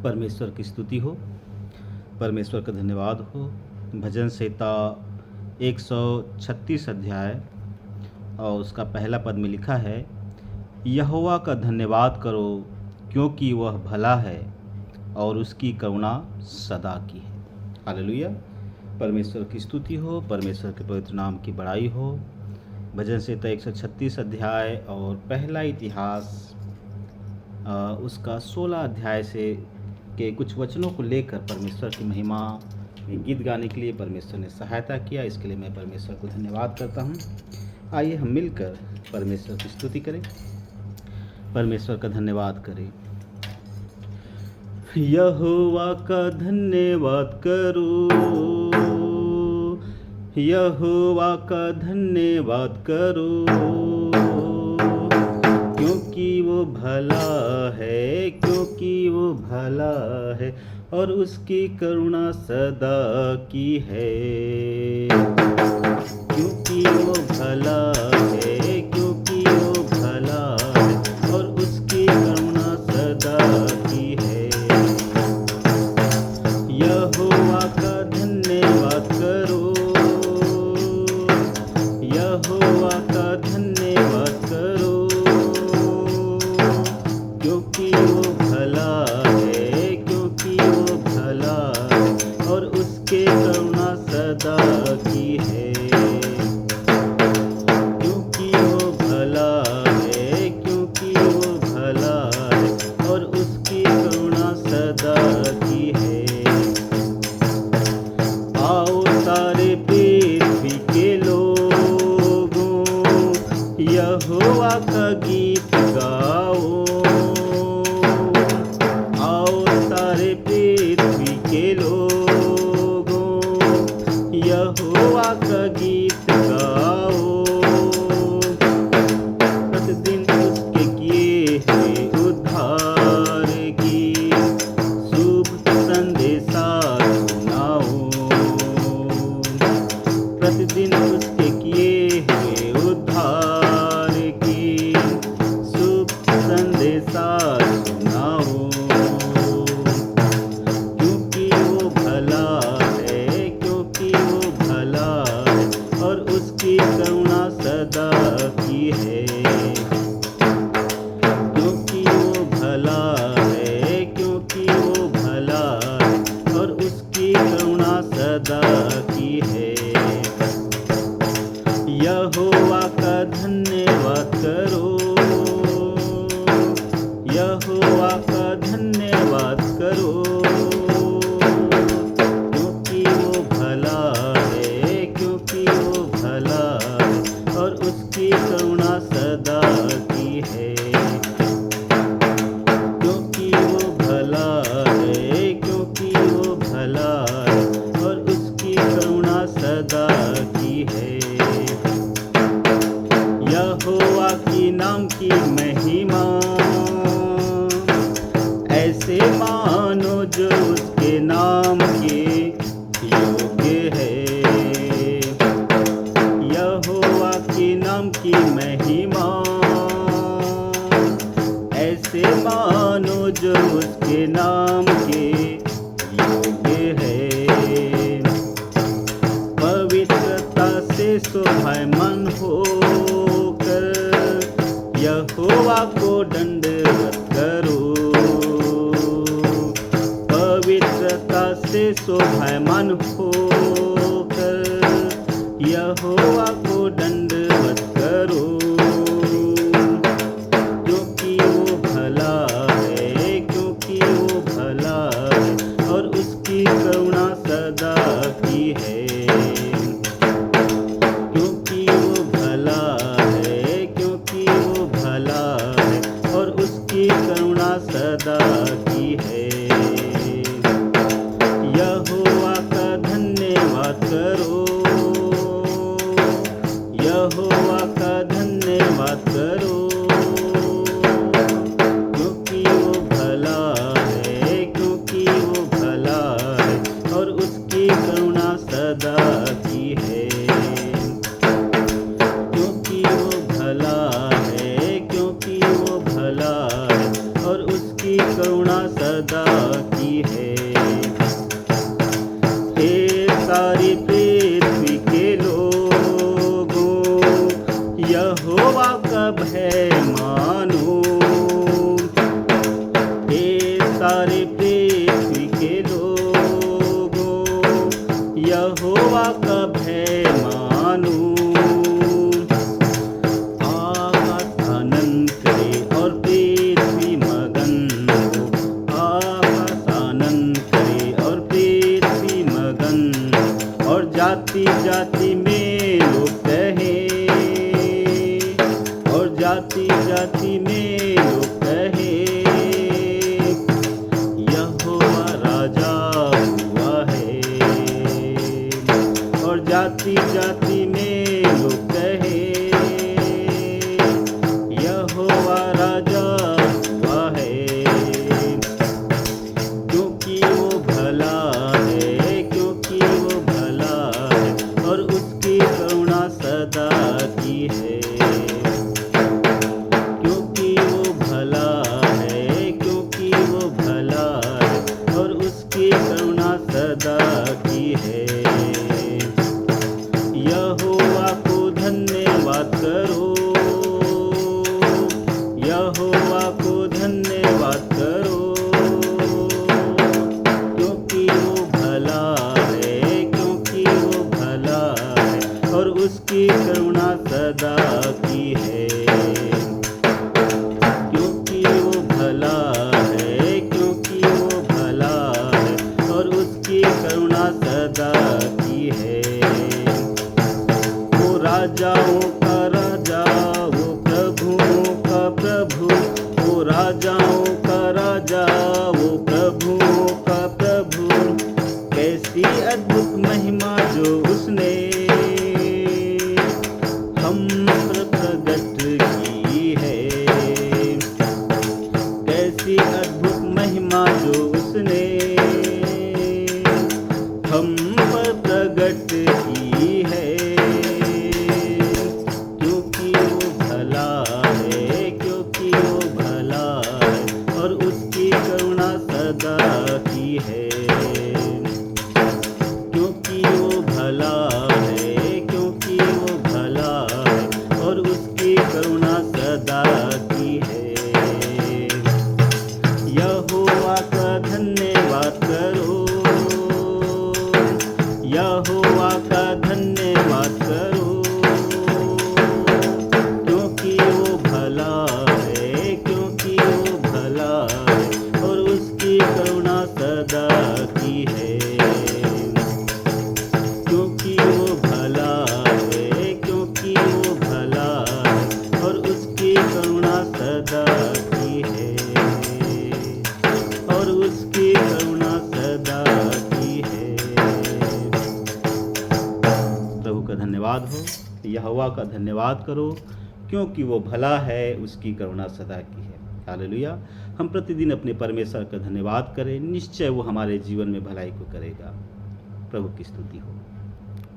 परमेश्वर की स्तुति हो, परमेश्वर का धन्यवाद हो। भजन संहिता 136 अध्याय और उसका पहला पद में लिखा है, यहोवा का धन्यवाद करो क्योंकि वह भला है और उसकी करुणा सदा की है। हालेलुया। परमेश्वर की स्तुति हो, परमेश्वर के पवित्र नाम की बड़ाई हो। भजन संहिता 136 अध्याय और पहला इतिहास उसका 16 अध्याय से के कुछ वचनों को लेकर परमेश्वर की महिमा में गीत गाने के लिए परमेश्वर ने सहायता किया। इसके लिए मैं परमेश्वर को धन्यवाद करता हूँ। आइए हम मिलकर परमेश्वर की स्तुति करें, परमेश्वर का धन्यवाद करें। यहोवा का धन्यवाद करो, यहोवा का धन्यवाद करो, क्योंकि वो भला है, क्योंकि वो भला है और उसकी करुणा सदा की है। क्योंकि वो भला है, क्योंकि वो भला है और उसकी करुणा सदा की है। यहोवा का धन्यवाद करो, यहोवा का धन्यवाद करो, क्योंकि वो भला है, क्योंकि वो भला है और उसके करुणा सदा की है। क्योंकि वो भला है, क्योंकि वो भला है और उसकी करुणा सदा की है। आओ सारे पृथ्वी के लोगों, यहोवा का गीत गाओ। आओ सारे पृथ्वी के लोगों, यहोवा का गीत गाओ। प्रतिदिन उसके किए हैं उद्धार की शुभ संदेशा सुनाओ। प्रतिदिन उसके किए हैं उद्धार की शुभ संदेशा सुनाओ। क्योंकि वो भला है, क्योंकि वो भला है और उसकी करुणा सदा की है। क्योंकि वो भला है, क्योंकि वो भला है और उसकी करुणा सदा की है। यहोवा का धन्यवाद करो, यहोवा का धन्यवाद करो, क्योंकि वो भला है, क्योंकि वो भला है और उसकी करुणा सदा की है। क्योंकि वो भला है, क्योंकि वो भला है और उसकी करुणा सदा की है। यहोवा की नाम की महिमा ऐसे मानो जो उसके नाम के योग्य है। यहोवा की नाम की महिमा ऐसे मानो जो उसके नाम के योग्य है। पवित्रता से शोभायमान होकर यहोवा को दंडवत करो। पवित्रता से शोभायमान होकर यहोवा को दंडवत करो। क्योंकि वो भला है, क्योंकि वो भला है और उसकी करुणा सदा की है। क्योंकि वो भला है, क्योंकि वो भला है और उसकी करुणा सदा की है। यहोवा का धन्यवाद करो, यहोवा का धन्यवाद करो, क्योंकि वो भला है, क्योंकि वो भला है और उसकी करुणा सदा की है। क्योंकि वो भला है, क्योंकि वो भला है और उसकी उसकी करुणा सदा की है। हे सारी पृथ्वी के लोगों, यहोवा का भय मानो। हे सारे पृथ्वी के लोगों, यहोवा का भय मानो। आकाश आनंद करे और पृथ्वी मगन हो। आकाश आनंद करे और पृथ्वी मगन, और जाति जाति में लोग कहे, और जाति जाति में लोग कहे, यहोवा राजा हुआ है। और जाति जाति में लोग कहे, यहोवा राजा हुआ है। क्योंकि वो भला है, क्योंकि वो भला है, और उसकी करुणा सदा की है। क्योंकि वो भला है, क्योंकि वो भला है, और उसकी करुणा सदा की है। यहोवा को धन्यवाद करो, यहोवा को धन्यवाद करो। क्योंकि वो भला है, क्योंकि वो भला है, और उसकी करुणा सदा की है। क्योंकि वो भला है, क्योंकि वो भला है, और उसकी करुणा सदा की है। वो राजाओं का राजा, वो प्रभुओं का प्रभु, वो राजाओं का राजा, वो प्रभुओं का प्रभु। कैसी अद्भुत महिमा जो उसने हम पर प्रकट की है। कैसी अद्भुत महिमा जो उसने हम पर प्रकट की है। क्योंकि वो भला है, क्योंकि वो भला है, और उसकी करुणा सदा की है। क्योंकि वो भला है, क्योंकि वो भला है, और उसकी करुणा सदा की है। यहोवा का धन्यवाद करो, यहोवा का धन्यवाद करो। क्योंकि वो भला है, क्योंकि वो भला है, और उसकी करुणा सदा की है। क्योंकि वो भला है, क्योंकि वो भला है, और उसकी करुणा सदा की है, और उसकी करुणा सदा की है। प्रभु का धन्यवाद हो। यहोवा का धन्यवाद करो, क्योंकि वो भला है, उसकी करुणा सदा की है। हालेलुया। हम प्रतिदिन अपने परमेश्वर का धन्यवाद करें, निश्चय वो हमारे जीवन में भलाई को करेगा। प्रभु की स्तुति हो।